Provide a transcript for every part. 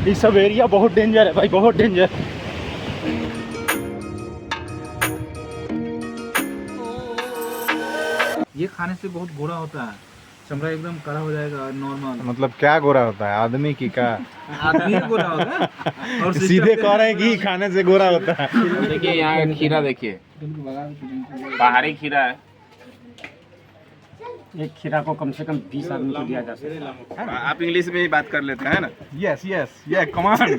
ये सब एरिया बहुत डेंजर है भाई, बहुत डेंजर। ये खाने से बहुत गोरा होता है, चमड़ा एकदम कड़ा हो जाएगा नॉर्मल। मतलब क्या गोरा होता है, आदमी की क्या? आदमी गोरा होता है और सीधे कह रहे हैं कि खाने से गोरा होता है। देखिए यहाँ का खीरा, देखिए पहाड़ी खीरा है। एक खीरा को कम से कम 20 आदमी को दिया जा सकता है। आप इंग्लिश में ही बात कर लेते हैं ना। यस यस ये come on.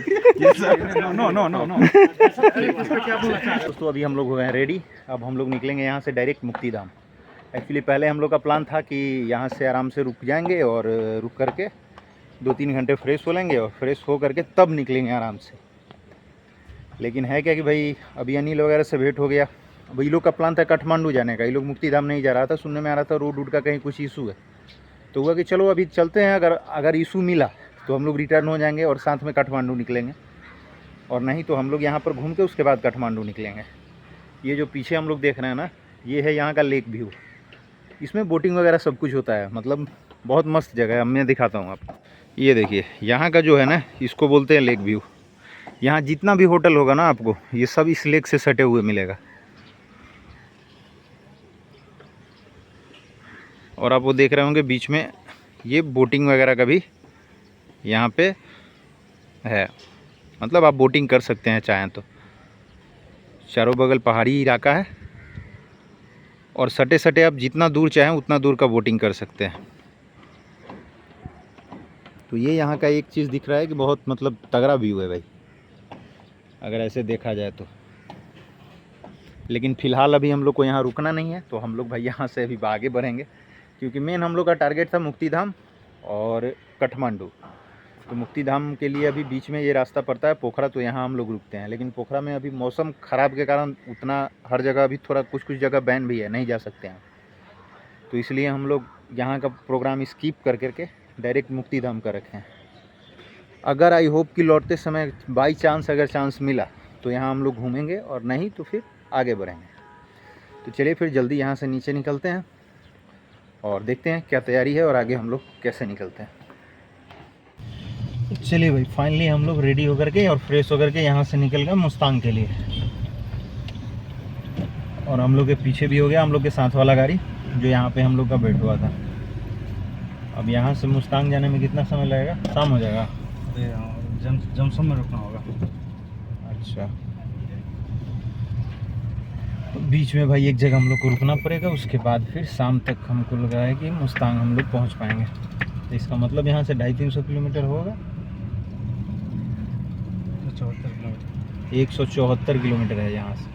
No no no no. दोस्तों अभी हम लोग हो गए हैं रेडी। अब हम लोग निकलेंगे यहाँ से डायरेक्ट मुक्तिधाम। एक्चुअली पहले हम लोग का प्लान था कि यहाँ से आराम से रुक जाएंगे और रुक करके 2-3 घंटे फ्रेश हो लेंगे और फ्रेश हो करके तब निकलेंगे आराम से। लेकिन है क्या कि भाई अभी अनिल वगैरह से भेंट हो गया। अब ये लोग का प्लान था काठमांडू जाने का, ये लोग मुक्तिधाम नहीं जा रहा था। सुनने में आ रहा था रोड का कहीं कुछ इशू है, तो हुआ कि चलो अभी चलते हैं। अगर इशू मिला तो हम लोग रिटर्न हो जाएंगे और साथ में काठमांडू निकलेंगे, और नहीं तो हम लोग यहाँ पर घूम के उसके बाद काठमांडू निकलेंगे। ये जो पीछे हम लोग देख रहे हैं ना, ये है यहाँ का लेक व्यू। इसमें बोटिंग वगैरह सब कुछ होता है, मतलब बहुत मस्त जगह है। अब मैं दिखाता हूँ आपको। ये देखिए यहाँ का जो है ना, इसको बोलते हैं लेक व्यू। यहाँ जितना भी होटल होगा ना आपको, ये सब इस लेक से सटे हुए मिलेगा। और आप वो देख रहे होंगे बीच में, ये बोटिंग वगैरह का भी यहाँ पे है, मतलब आप बोटिंग कर सकते हैं चाहें तो। चारों बगल पहाड़ी इलाका है और सटे सटे आप जितना दूर चाहें उतना दूर का बोटिंग कर सकते हैं। तो ये यहाँ का एक चीज़ दिख रहा है कि बहुत मतलब तगड़ा व्यू है भाई, अगर ऐसे देखा जाए तो। लेकिन फ़िलहाल अभी हम लोग को यहाँ रुकना नहीं है, तो हम लोग भाई यहाँ से अभी आगे बढ़ेंगे, क्योंकि मेन हम लोग का टारगेट था मुक्तिधाम और काठमांडू। तो मुक्तिधाम के लिए अभी बीच में ये रास्ता पड़ता है पोखरा, तो यहाँ हम लोग रुकते हैं। लेकिन पोखरा में अभी मौसम ख़राब के कारण उतना हर जगह अभी थोड़ा कुछ जगह बैन भी है, नहीं जा सकते हैं। तो इसलिए हम लोग यहाँ का प्रोग्राम स्किप कर करके डायरेक्ट मुक्तिधाम का रखे हैं। अगर आई होप कि लौटते समय बाई चांस अगर चांस मिला तो यहाँ हम लोग घूमेंगे, और नहीं तो फिर आगे बढ़ेंगे। तो चलिए फिर जल्दी यहाँ से नीचे निकलते हैं और देखते हैं क्या तैयारी है और आगे हम लोग कैसे निकलते हैं। चलिए भाई फाइनली हम लोग रेडी होकर के और फ्रेश होकर के यहाँ से निकल गए मुस्तांग के लिए। और हम लोग के पीछे भी हो गया हम लोग के साथ वाला गाड़ी जो यहाँ पे हम लोग का बैठ हुआ था। अब यहाँ से मुस्तांग जाने में कितना समय लगेगा? शाम हो जाएगा, जमसम में रुकना होगा। अच्छा, तो बीच में भाई एक जगह हम लोग को रुकना पड़ेगा, उसके बाद फिर शाम तक हमको लगा है कि मुस्तांग हम लोग पहुँच पाएंगे। तो इसका मतलब यहाँ से 250-300 किलोमीटर होगा। 174 किलोमीटर है यहाँ से।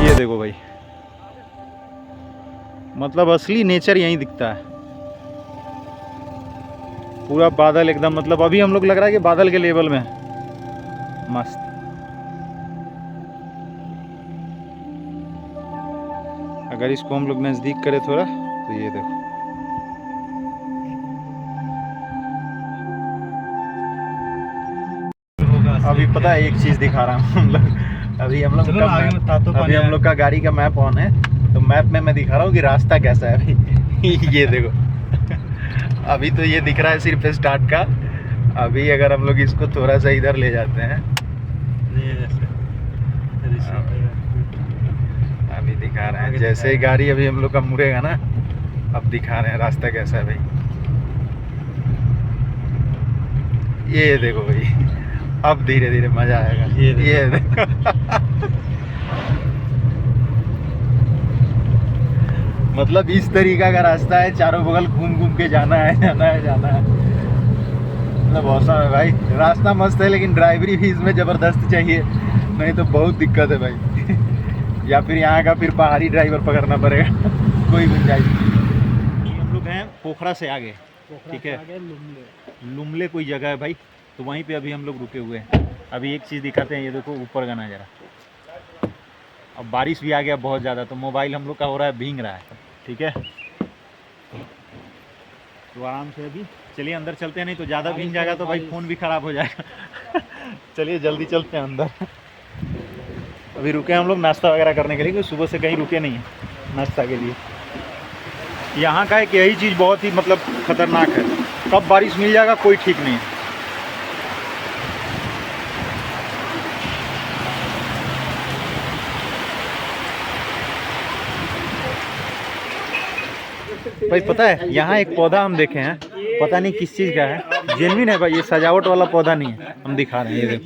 ये देखो भाई, मतलब असली नेचर यहीं दिखता है। पूरा बादल एकदम, मतलब अभी हम लोग लग रहा है कि बादल के लेवल में है। मस्त। अगर इसको हम लोग नज़दीक करें थोड़ा तो ये देखो, अभी पता है एक चीज़ दिखा रहा हूँ हम लोग। अभी हम लोग का गाड़ी का मैप ऑन है, तो मैप में मैं दिखा रहा हूँ कि रास्ता कैसा है अभी। ये देखो अभी तो ये दिख रहा है सिर्फ स्टार्ट का। अभी अगर हम लोग इसको थोड़ा सा इधर ले जाते हैं, अभी दिखा रहे हैं जैसे ही गाड़ी अभी हम लोग का मुड़ेगा ना, अब दिखा रहे हैं रास्ता कैसा है भाई। ये देखो भाई, अब धीरे धीरे मजा आएगा। ये देखो मतलब इस तरीका का रास्ता है, चारों बगल घूम घूम के जाना है। मतलब औसम है भाई, रास्ता मस्त है, लेकिन ड्राइवरी भी इसमें ज़बरदस्त चाहिए, नहीं तो बहुत दिक्कत है भाई। या फिर यहाँ का फिर पहाड़ी ड्राइवर पकड़ना पड़ेगा। कोई गुंजाइश नहीं। हम लोग हैं पोखरा से आगे, ठीक है, लुमले कोई जगह है भाई, तो वहीं पे अभी हम लोग रुके हुए हैं। अभी एक चीज़ दिखाते हैं, ये देखो ऊपर का नज़ारा। अब बारिश भी आ गया बहुत ज़्यादा, तो मोबाइल हम लोग का हो रहा है भीग रहा है, ठीक है। तो आराम से अभी चलिए अंदर चलते हैं, नहीं तो ज़्यादा भीग जाएगा तो भाई फ़ोन भी ख़राब हो जाएगा। चलिए जल्दी चलते हैं अंदर। अभी रुके हम लोग नाश्ता वगैरह करने के लिए, क्योंकि सुबह से कहीं रुके नहीं हैं नाश्ता के लिए। यहाँ का एक यही चीज़ बहुत ही मतलब ख़तरनाक है, कब बारिश मिल जाएगा कोई ठीक नहीं है। भाई पता है यहाँ एक पौधा हम देखे हैं, पता नहीं किस चीज़ का है, जेन्युइन है भाई, ये सजावट वाला पौधा नहीं है, हम दिखा रहे हैं ये देखो।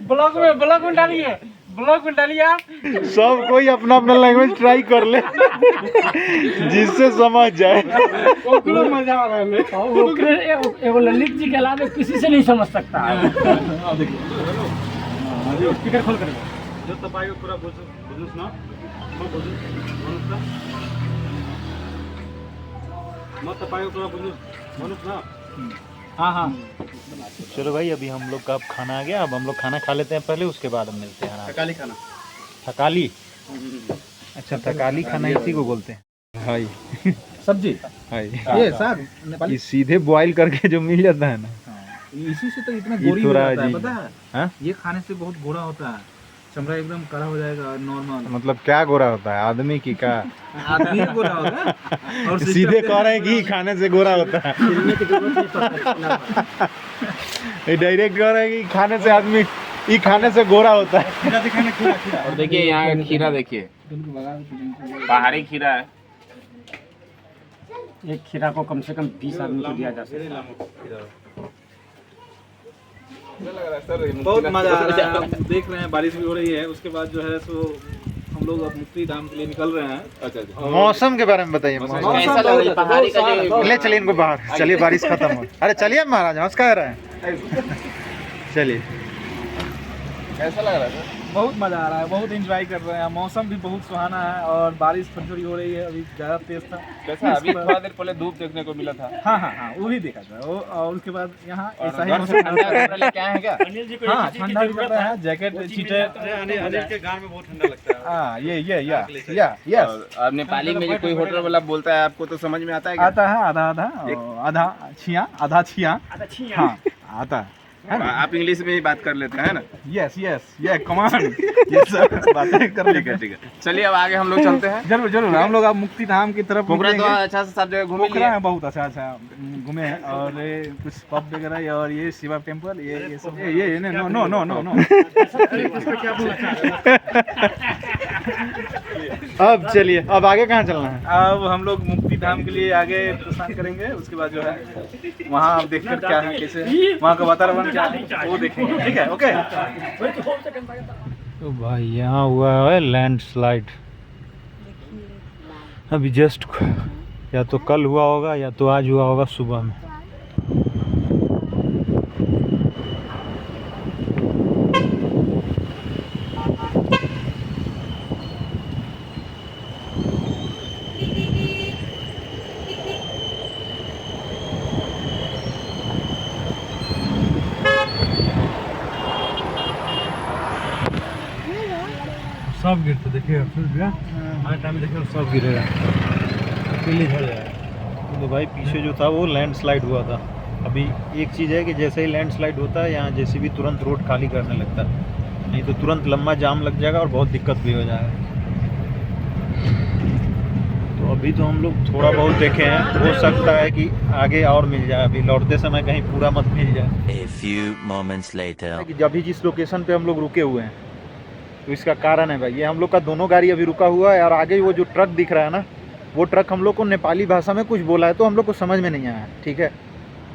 ब्लॉग में डालिए, ब्लॉग में डालिए आप। सब कोई अपना अपना लैंग्वेज ट्राई कर ले जिससे समझ जाए। मजा आ रहा है, वो ललित जी के अलावा किसी से नहीं समझ सकता। स्पीकर खोल कर जो तपायो पूरा बुझुस ना मत तपायो पूरा बुझुस ना। हाँ हाँ चलो भाई अभी हम लोग का अब खाना आ गया, अब हम लोग खाना खा लेते हैं पहले, उसके बाद हम मिलते हैं। थकाली खाना, थकाली, अच्छा थकाली खाना इसी को बोलते हैं भाई। सब्जी भाई ये साग नेपाली, ये सीधे बॉईल करके जो मिल जाता है ना, इसी से तो इतना ये गोरी हो थोड़ा जाता है, अजीब पता है? हाँ? ये खाने से बहुत गोरा होता है, चमड़ा एकदम कड़ा हो जाएगा नॉर्मल। मतलब क्या गोरा होता है, आदमी की का? आदमी गोरा होता है और सीधे कह रहे हैं कि खाने से गोरा होता है। डायरेक्ट कह रहे हैं कि खाने से आदमी, ये खाने से गोरा होता है। और देखिए यहाँ का खीरा देखिए, पहाड़ी खीरा है। एक खीरा को कम से कम 20 आदमी को दिया जा सकता है। बहुत मजा आ रहा है। आप देख रहे हैं बारिश भी हो रही है, उसके बाद जो है सो हम लोग अब मुक्ति धाम के लिए निकल रहे हैं। अच्छा मौसम के बारे में बताइए। कैसा लग रहा है पहाड़ी का जो? ले चलिए इनको बाहर, चलिए बारिश खत्म हो। अरे चलिए महाराज, हंस कह रहे हैं। चलिए कैसा लग रहा है? बहुत मजा आ रहा है, बहुत एंजॉय कर रहे हैं। मौसम भी बहुत सुहाना है और बारिश थोड़ी थोड़ी हो रही है, अभी ज़्यादा तेज था। कैसा अभी थोड़ा देर पहले धूप देखने को मिला था। हाँ हाँ हाँ वो भी देखा था वो, और उसके बाद यहाँ ऐसा ही घर से ठंडा कपड़ा लेके आए हैं क्या? हाँ ठंडा भी लग रहा है, जैकेट चीटे। के गान में बहुत ठंडा लगता है। हाँ ये यस और अब नेपाली में जो कोई होटल वाला बोलता है आपको तो समझ में आता है क्या? आता है, आधा आधा छिया हाँ आता है। आप इंग्लिश में ही बात कर लेते हैं ना? यस ये कमान ये सब बातें कर लेंगे। ठीक है चलिए अब आगे हम लोग चलते हैं। जरूर हम लोग अब मुक्ति धाम की तरफ पोखरा तो निकलेंगे। अच्छा से सब जगह घूमे पोखरा है बहुत अच्छा घूमे हैं, और ये कुछ पब वगैरह और ये शिवा टेम्पल ये सब ये नो अब चलिए, अब आगे कहाँ चलना है? अब हम लोग मुक्ति धाम के लिए आगे प्रस्थान करेंगे। उसके बाद जो है वहाँ आप देखकर क्या है, कैसे वहाँ का वातावरण क्या है वो देखेंगे। ठीक है ओके। तो भाई यहाँ हुआ है लैंडस्लाइड, अभी जस्ट या तो कल हुआ होगा या तो आज हुआ होगा सुबह में। सब गिरते देखिए, फिर भी हर टाइम देखिए सब गिरेगा, अकेले झड़ जाएगा। तो भाई पीछे जो था वो लैंडस्लाइड हुआ था। अभी एक चीज़ है कि जैसे ही लैंडस्लाइड होता है यहाँ जैसे भी तुरंत रोड खाली करने लगता है, नहीं तो तुरंत लंबा जाम लग जाएगा और बहुत दिक्कत भी हो जाएगा। तो अभी तो हम लोग थोड़ा बहुत देखे हैं, हो सकता है कि आगे और मिल जाए, अभी लौटते समय कहीं पूरा मत मिल जाए। A few moments later. कि अभी जिस लोकेशन पे हम लोग रुके हुए हैं तो इसका कारण है भाई, ये हम लोग का दोनों गाड़ी अभी रुका हुआ है, और आगे वो जो ट्रक दिख रहा है ना, वो ट्रक हम लोग को नेपाली भाषा में कुछ बोला है तो हम लोग को समझ में नहीं आया। ठीक है,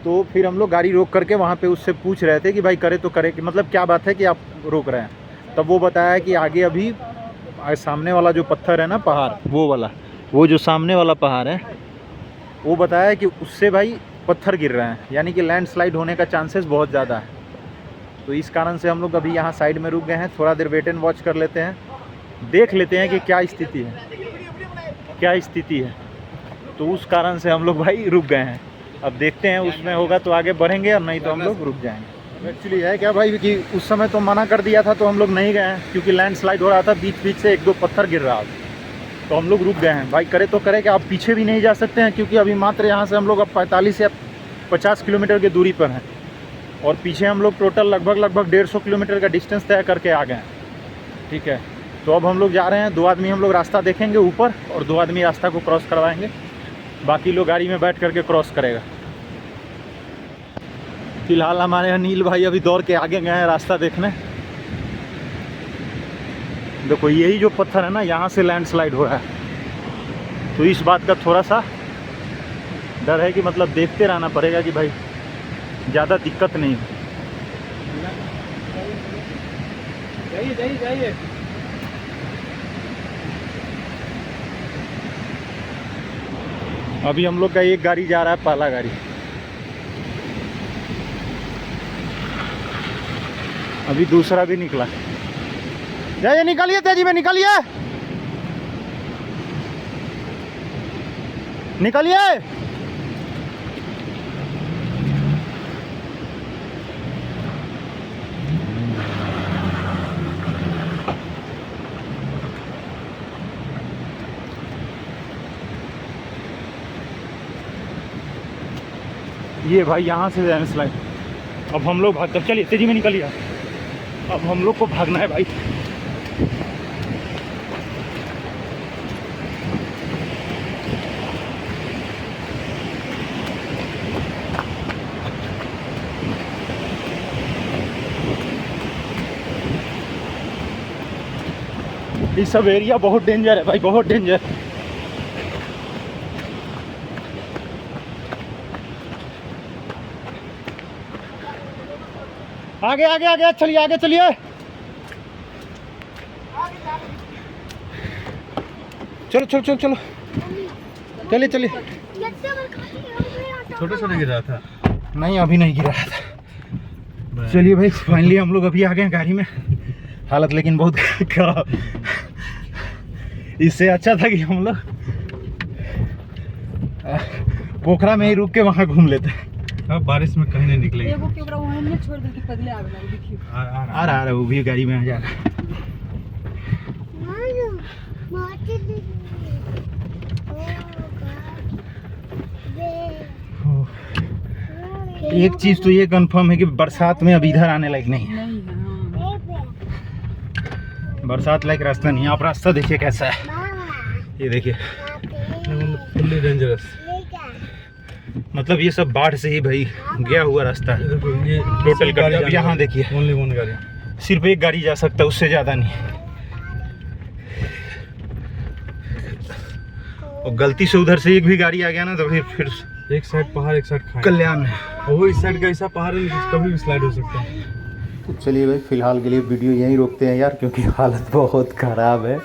तो फिर हम लोग गाड़ी रोक करके वहाँ पे उससे पूछ रहे थे कि भाई करे तो करे कि मतलब क्या बात है कि आप रोक रहे हैं। तब वो बताया कि आगे अभी सामने वाला जो पत्थर है ना, पहाड़ वो वाला, वो जो सामने वाला पहाड़ है, वो बताया कि उससे भाई पत्थर गिर रहे हैं, यानी कि लैंडस्लाइड होने का चांसेस बहुत ज़्यादा है। तो इस कारण से हम लोग अभी यहाँ साइड में रुक गए हैं, थोड़ा देर वेट एंड वॉच कर लेते हैं, देख लेते हैं कि क्या स्थिति है। तो उस कारण से हम लोग भाई रुक गए हैं। अब देखते हैं उसमें होगा तो आगे बढ़ेंगे और नहीं तो हम लोग रुक जाएंगे। एक्चुअली है क्या भाई कि उस समय तो मना कर दिया था तो हम लोग नहीं गए हैं, क्योंकि लैंडस्लाइड हो रहा था, बीच बीच से 1-2 पत्थर गिर रहा था, तो हम लोग रुक गए हैं। भाई करे तो करे कि आप पीछे भी नहीं जा सकते हैं, क्योंकि अभी मात्र यहाँ से हम लोग अब 45 या 50 किलोमीटर की दूरी पर हैं, और पीछे हम लोग टोटल लगभग 150 किलोमीटर का डिस्टेंस तय करके आ गए हैं। ठीक है, तो अब हम लोग जा रहे हैं, 2 आदमी हम लोग रास्ता देखेंगे ऊपर और 2 आदमी रास्ता को क्रॉस करवाएंगे, बाकी लोग गाड़ी में बैठ करके क्रॉस करेगा। फिलहाल हमारे अनिल भाई अभी दौड़ के आगे गए हैं रास्ता देखने। देखो यही जो पत्थर है ना, यहाँ से लैंडस्लाइड हो रहा है, तो इस बात का थोड़ा सा डर है कि मतलब देखते रहना पड़ेगा कि भाई ज़्यादा दिक्कत नहीं हो। जाइए। अभी हम लोग का एक गाड़ी जा रहा है, पहला गाड़ी। अभी दूसरा भी निकला। जाइए, निकलिए, तेजी में निकलिए, निकलिए। ये भाई यहाँ से लैंडस्लाइड। अब हम लोग भाग, चलिए तेजी में निकलिए। अब हम लोग को भागना है भाई। ये सब एरिया बहुत डेंजर है भाई, बहुत डेंजर। आगे आगे आगे चलिए, आगे चलिए। चलो चलो चलो चलो, चलिए चलिए। छोटे छोटे गिर रहा था। नहीं, अभी नहीं गिरा था। चलिए भाई, फाइनली हम लोग अभी आ गए हैं गाड़ी में। हालत लेकिन बहुत खराब। इससे अच्छा था कि हम लोग पोखरा में ही रुक के वहाँ घूम लेते। अब बारिश में कहीं नहीं निकलेंगे। आ रहा है, वो भी गाड़ी में आ जा रहा है। एक चीज तो ये कंफर्म है कि बरसात में अब इधर आने लायक नहीं है। बरसात लायक रास्ता नहीं है। आप रास्ता देखिए कैसा है, ये देखिए, फुल्ली डेंजरस। मतलब ये सब बाढ़ से ही भाई गया हुआ रास्ता है। ये टोटल गाड़ी, अब यहाँ देखिए, ओनली वन गाड़ी, सिर्फ एक गाड़ी जा सकता है, उससे ज़्यादा नहीं। और गलती से उधर से एक भी गाड़ी आ गया ना तो फिर एक साइड पहाड़ एक साइड खाई। कल्याण है। और वो इस साइड का ऐसा पहाड़ है कभी भी स्लाइड हो सकता है। तो चलिए भाई, फिलहाल के लिए वीडियो यहीं रोकते हैं यार, क्योंकि हालत बहुत ख़राब है।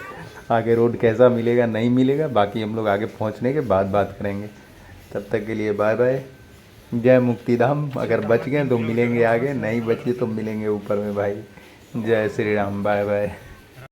आगे रोड कैसा मिलेगा नहीं मिलेगा, बाकी हम लोग आगे पहुंचने के बाद बात करेंगे। तब तक के लिए बाय बाय, जय मुक्तिधाम। अगर बच गए तो मिलेंगे आगे, नहीं बचे तो मिलेंगे ऊपर में भाई। जय श्री राम, बाय बाय।